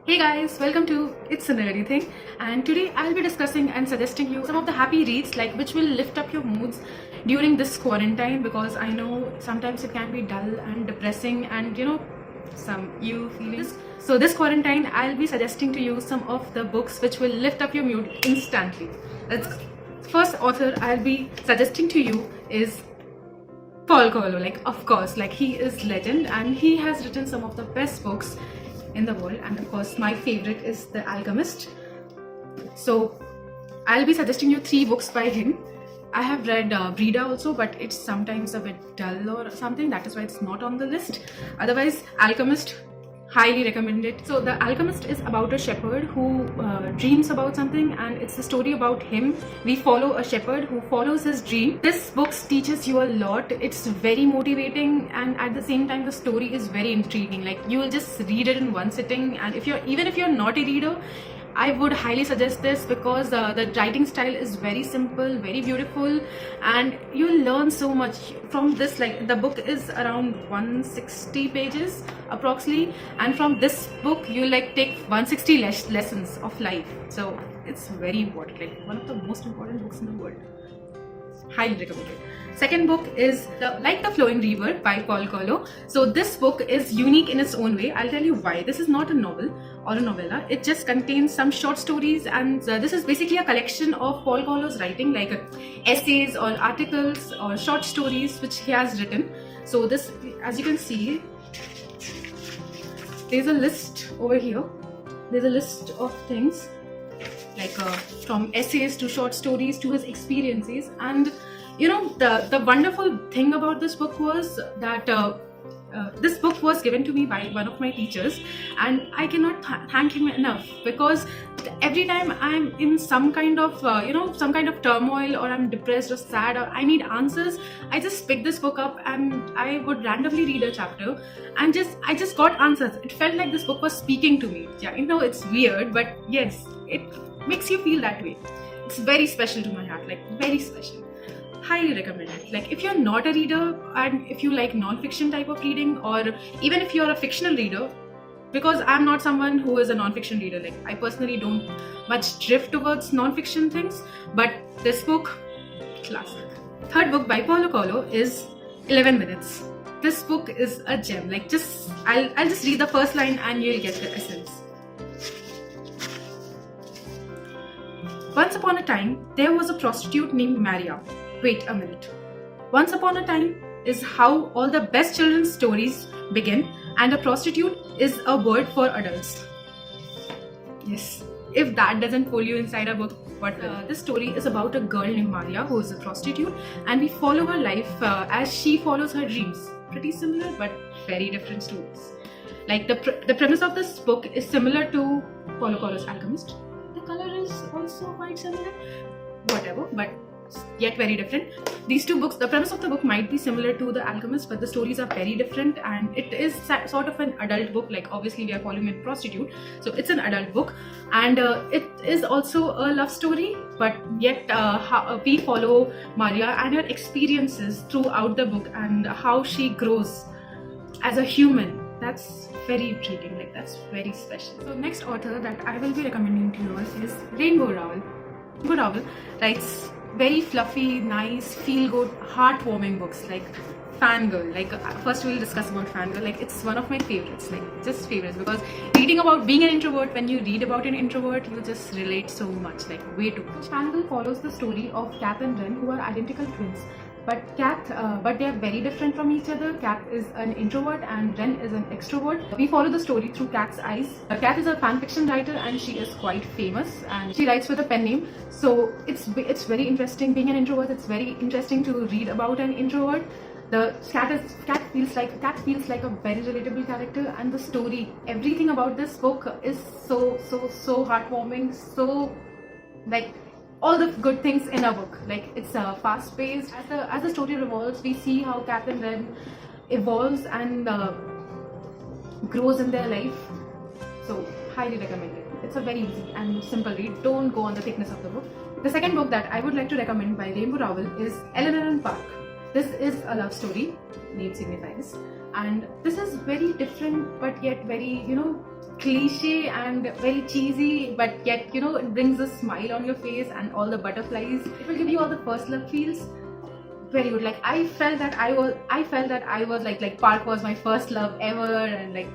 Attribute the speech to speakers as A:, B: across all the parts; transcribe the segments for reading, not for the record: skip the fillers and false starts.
A: Hey guys, welcome to It's a Nerdy Thing, and today I'll be discussing and suggesting you some of the happy reads which will lift up your moods during this quarantine, because I know sometimes it can be dull and depressing and some you feelings. So this quarantine I'll be suggesting to you some of the books which will lift up your mood instantly. First author I'll be suggesting to you is Paul Coelho. Of course, he is legend and he has written some of the best books in the world, and of course my favorite is The Alchemist. So I'll be suggesting you 3 books by him. I have read Brida also, but it's sometimes a bit dull or something, that is why it's not on the list. Otherwise, Alchemist, highly recommended. So The Alchemist is about a shepherd who dreams about something, and it's the story about him. We follow a shepherd who follows his dream. This book teaches you a lot. It's very motivating, and at the same time the story is very intriguing. You will just read it in one sitting, and even if you're not a reader, I would highly suggest this, because the writing style is very simple, very beautiful, and you'll learn so much from this. The book is around 160 pages approximately, and from this book you take 160 lessons of life. So it's very important, one of the most important books in the world. Highly recommended. Second book is the Flowing River by Paul Coelho. So this book is unique in its own way. I'll tell you why. This is not a novel or a novella. It just contains some short stories, and this is basically a collection of Paul Coelho's writing, essays or articles or short stories which he has written. So this, as you can see, there's a list over here. There's a list of things from essays to short stories to his experiences. And the wonderful thing about this book was that this book was given to me by one of my teachers, and I cannot thank him enough, because every time I'm in some kind of turmoil, or I'm depressed or sad, or I need answers, I just pick this book up and I would randomly read a chapter, and I just got answers. It felt like this book was speaking to me. Yeah, it's weird, but yes, it makes you feel that way. It's very special to my heart, very special. Highly recommend it. If you're not a reader, and if you like non-fiction type of reading, or even if you're a fictional reader, because I'm not someone who is a non-fiction reader. I personally don't much drift towards non-fiction things, but this book, classic. Third book by Paulo Coelho is 11 Minutes. This book is a gem. I'll just read the first line and you'll get the essence. Once upon a time, there was a prostitute named Maria. Wait a minute. Once upon a time is how all the best children's stories begin, and a prostitute is a word for adults. Yes, if that doesn't pull you inside a book, what will? This story is about a girl named Maria who is a prostitute, and we follow her life as she follows her dreams. Pretty similar, but very different stories. The premise of this book is similar to Paulo Coelho's Alchemist. The color is also quite similar, whatever, but yet very different. These 2 books, the premise of the book might be similar to The Alchemist, but the stories are very different, and it is sort of an adult book. Obviously we are following a prostitute, so it's an adult book, and it is also a love story, but yet we follow Maria and her experiences throughout the book, and how she grows as a human. That's very intriguing, that's very special. So next author that I will be recommending to you is Rainbow Rowell. Rainbow Rowell writes very fluffy, nice, feel-good, heartwarming books Fangirl. First we'll discuss about Fangirl. It's one of my favorites, just favorites, because reading about being an introvert, when you read about an introvert, you just relate so much, way too much. Fangirl follows the story of Kat and Ren, who are identical twins. But they are very different from each other. Kat is an introvert and Ren is an extrovert. We follow the story through Kat's eyes. Kat is a fan fiction writer, and she is quite famous, and she writes with a pen name. So it's very interesting. Being an introvert, it's very interesting to read about an introvert. Kat feels like a very relatable character, and the story, everything about this book is so heartwarming. So all the good things in a book. It's fast-paced. As the story revolves, we see how Kat and Ren evolves and grows in their life. So highly recommended. It's a very easy and simple read. Don't go on the thickness of the book. The second book that I would like to recommend by Rainbow Rowell is Eleanor and Park. This is a love story, name signifies, and this is very different but yet very cliche and very cheesy, but yet it brings a smile on your face and all the butterflies. It will give you all the first love feels. Very good. Like I felt that I was like Park was my first love ever, and like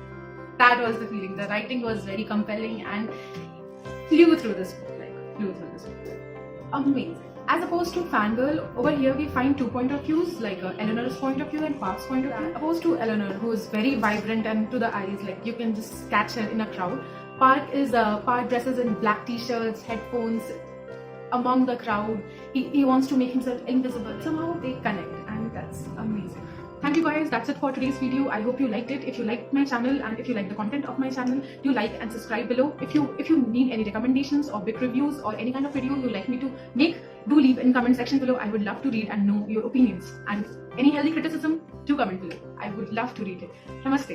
A: that was the feeling. The writing was very compelling and flew through this book. Amazing. As opposed to Fangirl, over here we find two point of views, like Eleanor's point of view and Park's point of view. Opposed to Eleanor, who is very vibrant and to the eyes, like you can just catch her in a crowd. Park dresses in black t-shirts, headphones, among the crowd. He wants to make himself invisible. Somehow they connect, and that's amazing. Thank you guys, that's it for today's video. I hope you liked it. If you liked my channel and if you like the content of my channel, do like and subscribe below. If you need any recommendations or book reviews or any kind of video you like me to make, do leave in comment section below. I would love to read and know your opinions. And any healthy criticism, do comment below. I would love to read it. Namaste.